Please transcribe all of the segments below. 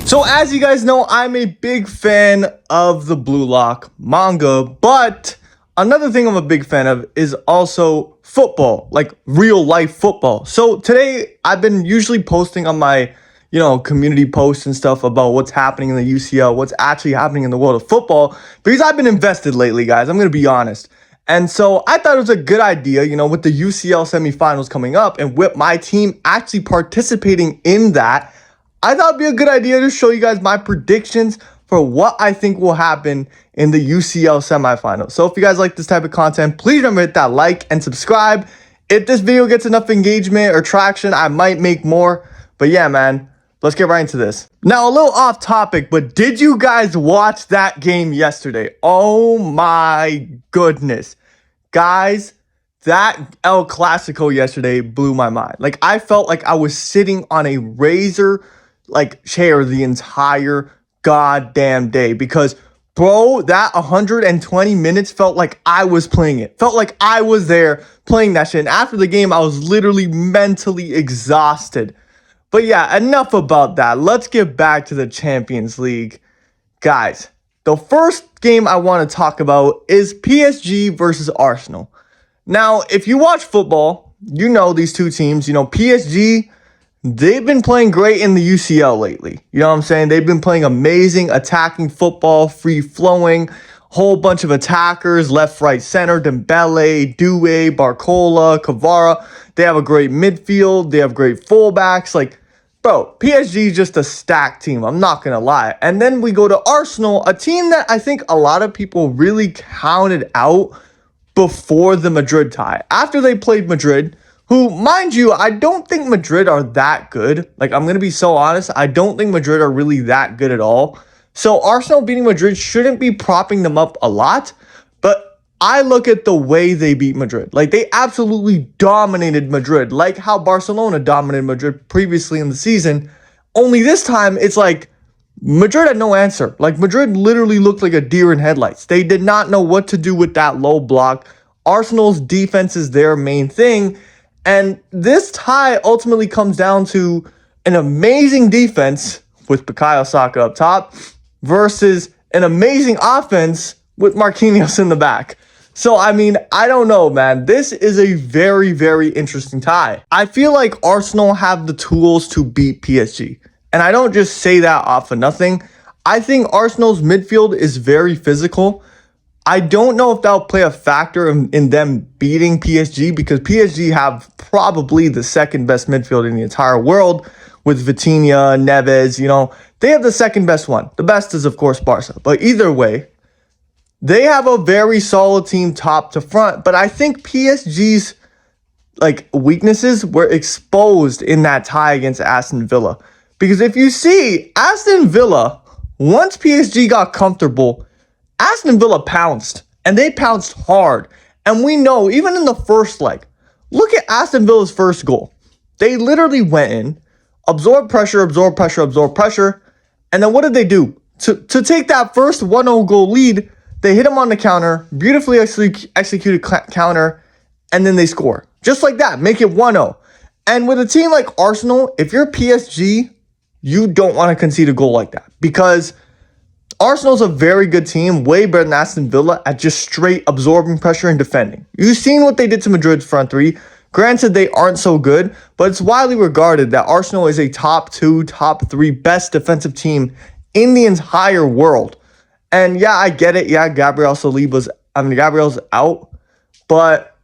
So as you guys know, I'm a big fan of the Blue Lock manga, but another thing I'm a big fan of is also football, like real life football. So today I've been usually posting on my, community posts and stuff about what's happening in the UCL, what's actually happening in the world of football, because I've been invested lately, guys. I'm going to be honest. And so I thought it was a good idea, with the UCL semifinals coming up and with my team actually participating in that. I thought it'd be a good idea to show you guys my predictions for what I think will happen in the UCL semifinals. So if you guys like this type of content, please remember to hit that like and subscribe. If this video gets enough engagement or traction, I might make more. But yeah, man, let's get right into this. Now, a little off topic, but did you guys watch that game yesterday? Oh my goodness. Guys, that El Clasico yesterday blew my mind. Like, I felt like I was sitting on a razor chair the entire goddamn day because, bro, that 120 minutes felt like I was playing it. Felt like I was there playing that shit. And after the game, I was literally mentally exhausted. But yeah, enough about that. Let's get back to the Champions League. Guys, the first game I want to talk about is PSG versus Arsenal. Now, if you watch football, you know these two teams. PSG, they've been playing great in the UCL lately. You know what I'm saying? They've been playing amazing attacking football, free-flowing, whole bunch of attackers, left, right, center, Dembele, Doué, Barcola, Kvara. They have a great midfield. They have great fullbacks. Bro, PSG is just a stacked team. I'm not going to lie. And then we go to Arsenal, a team that I think a lot of people really counted out before the Madrid tie. After they played Madrid, who, mind you, I don't think Madrid are that good. I'm going to be so honest. I don't think Madrid are really that good at all. So Arsenal beating Madrid shouldn't be propping them up a lot. But I look at the way they beat Madrid. They absolutely dominated Madrid. Like how Barcelona dominated Madrid previously in the season. Only this time, it's Madrid had no answer. Madrid literally looked like a deer in headlights. They did not know what to do with that low block. Arsenal's defense is their main thing. And this tie ultimately comes down to an amazing defense with Bukayo Saka up top versus an amazing offense with Marquinhos in the back. So, I don't know, man. This is a very, very interesting tie. I feel like Arsenal have the tools to beat PSG. And I don't just say that off of nothing. I think Arsenal's midfield is very physical. I don't know if that'll play a factor in them beating PSG because PSG have probably the second best midfield in the entire world with Vitinha, Neves, They have the second best one. The best is, of course, Barca. But either way, they have a very solid team top to front. But I think PSG's weaknesses were exposed in that tie against Aston Villa. Because if you see, Aston Villa, once PSG got comfortable, Aston Villa pounced, and they pounced hard. And we know, even in the first leg, look at Aston Villa's first goal. They literally went in, absorbed pressure, and then what did they do? To take that first 1-0 goal lead, they hit them on the counter, beautifully executed counter, and then they score. Just like that, make it 1-0. And with a team like Arsenal, if you're PSG, you don't want to concede a goal like that because Arsenal's a very good team, way better than Aston Villa at just straight absorbing pressure and defending. You've seen what they did to Madrid's front three. Granted, they aren't so good, but it's widely regarded that Arsenal is a top 2, top 3 best defensive team in the entire world. And yeah, I get it. Yeah, Gabriel's out. But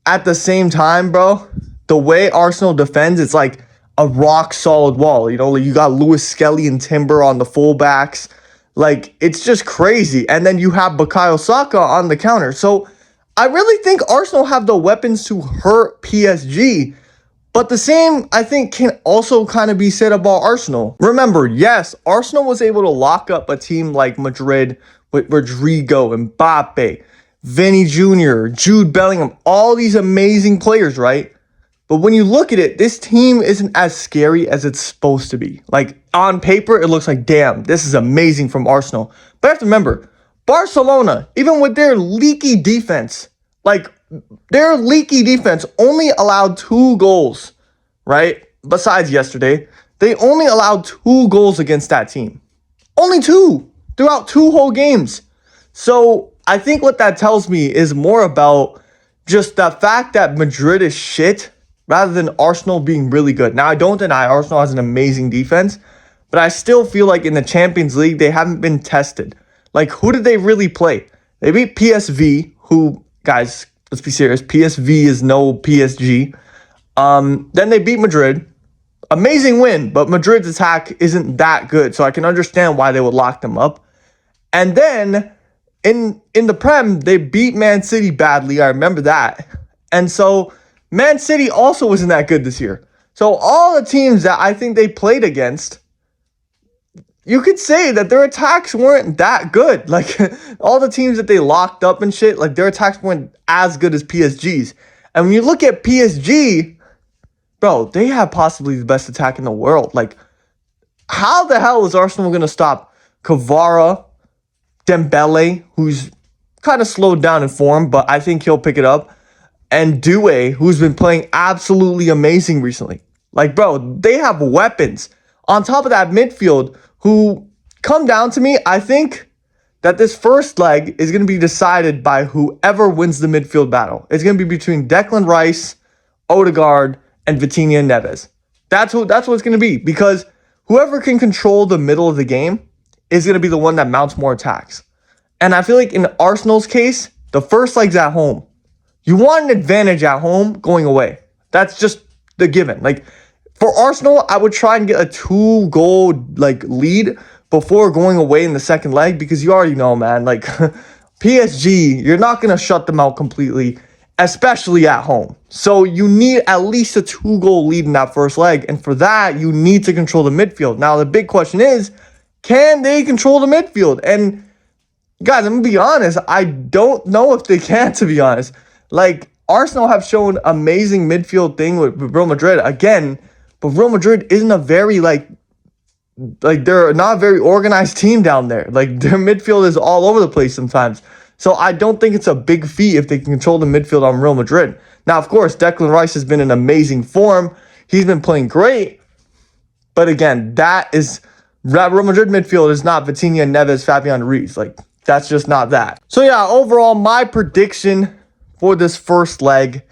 at the same time, bro, the way Arsenal defends, it's like a rock solid wall. You got Lewis Skelly and Timber on the fullbacks. It's just crazy. And then you have Bukayo Saka on the counter. So I really think Arsenal have the weapons to hurt PSG. But the same, I think, can also kind of be said about Arsenal. Remember, yes, Arsenal was able to lock up a team like Madrid with Rodrigo, Mbappe, Vinny Jr., Jude Bellingham, all these amazing players, right? But when you look at it, this team isn't as scary as it's supposed to be. On paper, it looks like, damn, this is amazing from Arsenal. But you have to remember, Barcelona, even with their leaky defense, only allowed 2 goals, right? Besides yesterday. they only allowed 2 goals against that team. Only 2 throughout 2 whole games. So I think what that tells me is more about just the fact that Madrid is shit rather than Arsenal being really good. Now, I don't deny Arsenal has an amazing defense, but I still feel like in the Champions League, they haven't been tested. Like, who did they really play? They beat PSV, who, guys, let's be serious. PSV is no PSG. Then they beat Madrid. Amazing win, but Madrid's attack isn't that good, so I can understand why they would lock them up. And then in the Prem, they beat Man City badly. I remember that. And so Man City also wasn't that good this year. So all the teams that I think they played against, you could say that their attacks weren't that good. Like, all the teams that they locked up and shit, like, their attacks weren't as good as PSG's. And when you look at PSG, bro, they have possibly the best attack in the world. Like, how the hell is Arsenal going to stop Kvara, Dembele, who's kind of slowed down in form, but I think he'll pick it up, and Doué, who's been playing absolutely amazing recently? Like, bro, they have weapons. On top of that midfield, who come down to me, I think that this first leg is going to be decided by whoever wins the midfield battle. It's going to be between Declan Rice, Odegaard, and Vitinha and Neves. That's what it's going to be, because whoever can control the middle of the game is going to be the one that mounts more attacks. And I feel like in Arsenal's case, the first leg's at home. You want an advantage at home going away. That's just the given. Like, for Arsenal, I would try and get a 2-goal lead before going away in the second leg, because you already know, man, like, PSG, you're not going to shut them out completely, especially at home. So you need at least a 2-goal lead in that first leg. And for that, you need to control the midfield. Now, the big question is, can they control the midfield? And guys, I'm going to be honest, I don't know if they can, to be honest. Like, Arsenal have shown amazing midfield thing with Real Madrid again, but Real Madrid isn't a very, they're not a very organized team down there. Like, their midfield is all over the place sometimes. So I don't think it's a big feat if they can control the midfield on Real Madrid. Now, of course, Declan Rice has been in amazing form. He's been playing great. But again, Real Madrid midfield is not Vitinha, Neves, Fabian Ruiz. Like, that's just not that. So yeah, overall, my prediction for this first leg,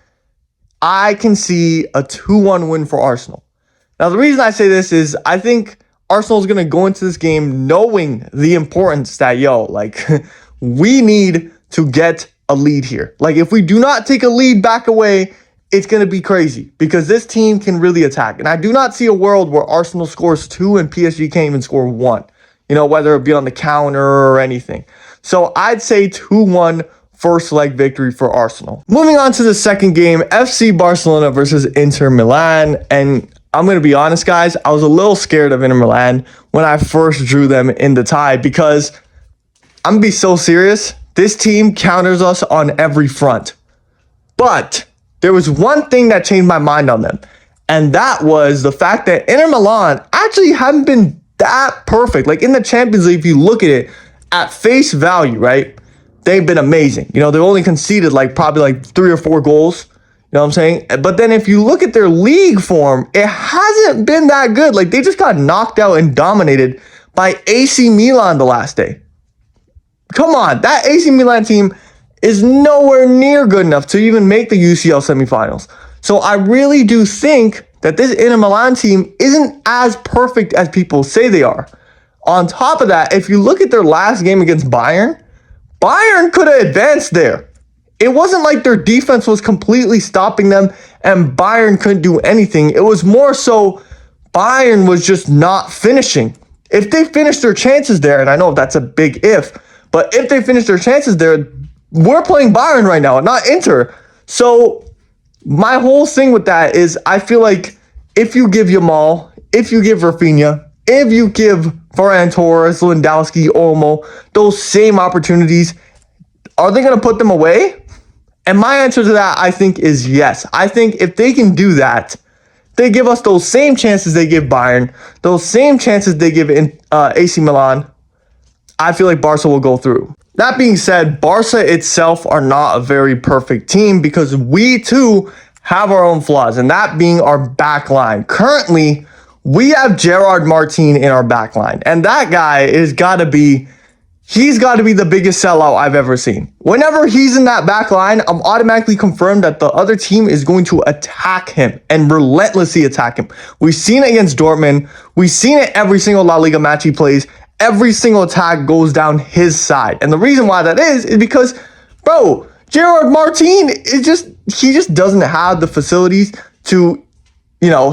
I can see a 2-1 win for Arsenal. Now, the reason I say this is I think Arsenal is going to go into this game knowing the importance that, we need to get a lead here. Like, if we do not take a lead back away, it's going to be crazy, because this team can really attack. And I do not see a world where Arsenal scores 2 and PSG can't even score 1, whether it be on the counter or anything. So I'd say 2-1 first leg victory for Arsenal. Moving on to the second game, FC Barcelona versus Inter Milan. And I'm going to be honest, guys, I was a little scared of Inter Milan when I first drew them in the tie, because I'm going to be so serious. This team counters us on every front. But there was one thing that changed my mind on them, and that was the fact that Inter Milan actually haven't been that perfect. Like, in the Champions League, if you look at it at face value, right, they've been amazing. They've only conceded probably 3 or 4 goals. You know what I'm saying? But then if you look at their league form, it hasn't been that good. Like, they just got knocked out and dominated by AC Milan the last day. Come on, that AC Milan team is nowhere near good enough to even make the UCL semifinals. So I really do think that this Inter Milan team isn't as perfect as people say they are. On top of that, if you look at their last game against Bayern could have advanced there. It wasn't like their defense was completely stopping them and Bayern couldn't do anything. It was more so Bayern was just not finishing. If they finished their chances there, and I know that's a big if, but if they finish their chances there, we're playing Bayern right now, not Inter. So my whole thing with that is I feel like if you give Yamal, if you give Rafinha, if you give Ferran Torres, Lewandowski, Olmo, those same opportunities, are they going to put them away? And my answer to that, I think, is yes. I think if they can do that, they give us those same chances they give Bayern, those same chances they give AC Milan, I feel like Barca will go through. That being said, Barca itself are not a very perfect team, because we too have our own flaws, and that being our back line. Currently, we have Gerard Martin in our back line, and that guy he's got to be the biggest sellout I've ever seen. Whenever he's in that back line, I'm automatically confirmed that the other team is going to attack him and relentlessly attack him. We've seen it against Dortmund. We've seen it every single La Liga match he plays. Every single attack goes down his side. And the reason why that is because, bro, Gerard Martin he just doesn't have the facilities to,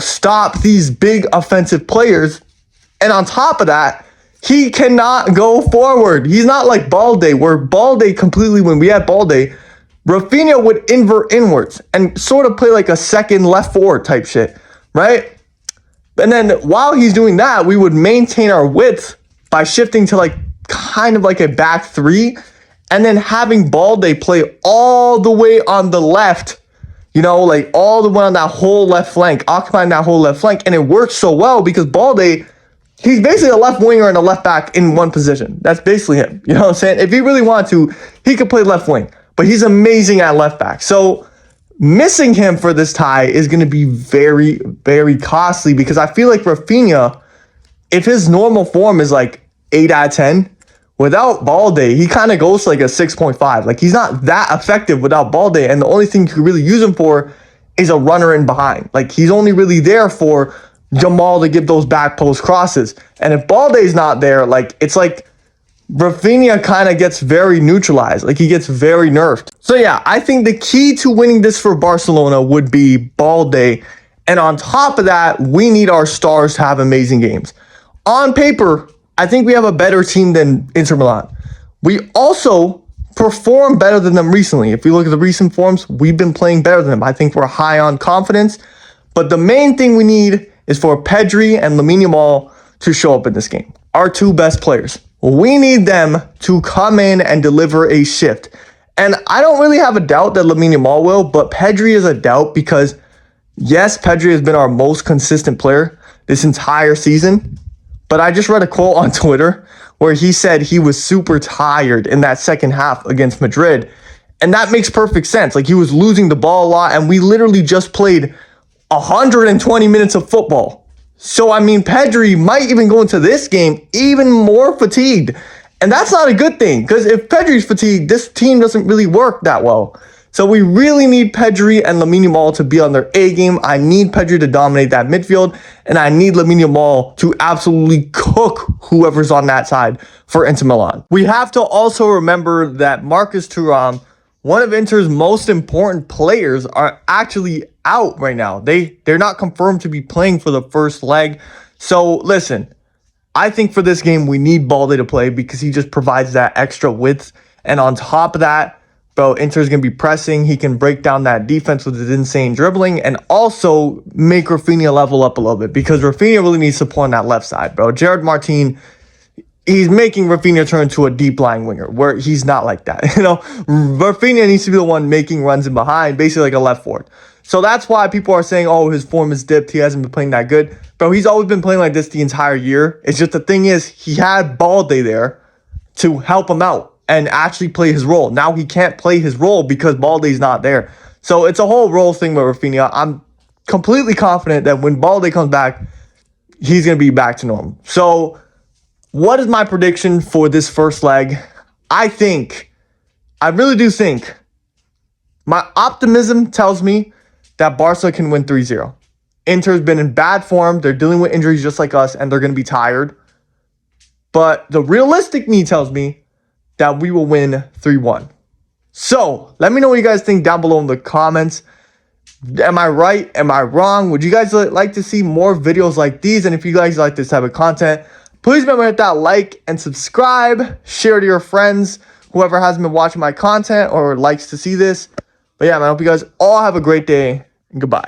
stop these big offensive players. And on top of that, he cannot go forward. He's not like Balde, where Balde completely, when we had Balde, Rafinha would invert inwards and sort of play like a second left forward type shit, right? And then while he's doing that, we would maintain our width by shifting to like kind of like a back three and then having Balde play all the way on the left, like all the way on that whole left flank, occupying that whole left flank. And it works so well because Balde, he's basically a left winger and a left back in one position. That's basically him. You know what I'm saying? If he really wanted to, he could play left wing, but he's amazing at left back. So missing him for this tie is going to be very, very costly because I feel like Rafinha, if his normal form is like 8 out of 10, without Balde, he kind of goes to like a 6.5. Like he's not that effective without Balde, and the only thing you can really use him for is a runner in behind. Like he's only really there for Jamal to give those back post crosses. And if Balde's not there, like it's like Rafinha kind of gets very neutralized. Like he gets very nerfed. So yeah, I think the key to winning this for Barcelona would be Balde. And on top of that, we need our stars to have amazing games. On paper, I think we have a better team than Inter Milan. We also perform better than them recently. If we look at the recent forms, we've been playing better than them. I think we're high on confidence. But the main thing we need is for Pedri and Lamine Yamal to show up in this game. Our two best players. We need them to come in and deliver a shift. And I don't really have a doubt that Lamine Yamal will, but Pedri is a doubt because, yes, Pedri has been our most consistent player this entire season. But I just read a quote on Twitter where he said he was super tired in that second half against Madrid. And that makes perfect sense. Like he was losing the ball a lot, and we literally just played 120 minutes of football. So, I mean, Pedri might even go into this game even more fatigued. And that's not a good thing, because if Pedri's fatigued, this team doesn't really work that well. So we really need Pedri and Lamine Yamal to be on their A game. I need Pedri to dominate that midfield, and I need Lamine Yamal to absolutely cook whoever's on that side for Inter Milan. We have to also remember that Marcus Thuram, one of Inter's most important players, are actually out right now. They're not confirmed to be playing for the first leg. So listen, I think for this game, we need Balde to play because he just provides that extra width. And on top of that, bro, Inter's going to be pressing. He can break down that defense with his insane dribbling and also make Rafinha level up a little bit because Rafinha really needs support on that left side, bro. Gerard Martin, he's making Rafinha turn to a deep lying winger where he's not like that. Rafinha needs to be the one making runs in behind, basically like a left forward. So that's why people are saying, oh, his form is dipped. He hasn't been playing that good. Bro, he's always been playing like this the entire year. It's just the thing is he had Balde there to help him out and actually play his role. Now he can't play his role because Balde's not there. So it's a whole role thing with Rafinha. I'm completely confident that when Balde comes back, he's going to be back to normal. So what is my prediction for this first leg? I really do think, my optimism tells me that Barca can win 3-0. Inter's been in bad form. They're dealing with injuries just like us, and they're going to be tired. But the realistic me tells me that we will win 3-1. So let me know what you guys think down below in the comments. Am I right? Am I wrong? Would you guys like to see more videos like these? And if you guys like this type of content, please remember to hit that like and subscribe. Share to your friends, whoever hasn't been watching my content or likes to see this. But yeah, man, I hope you guys all have a great day, and goodbye.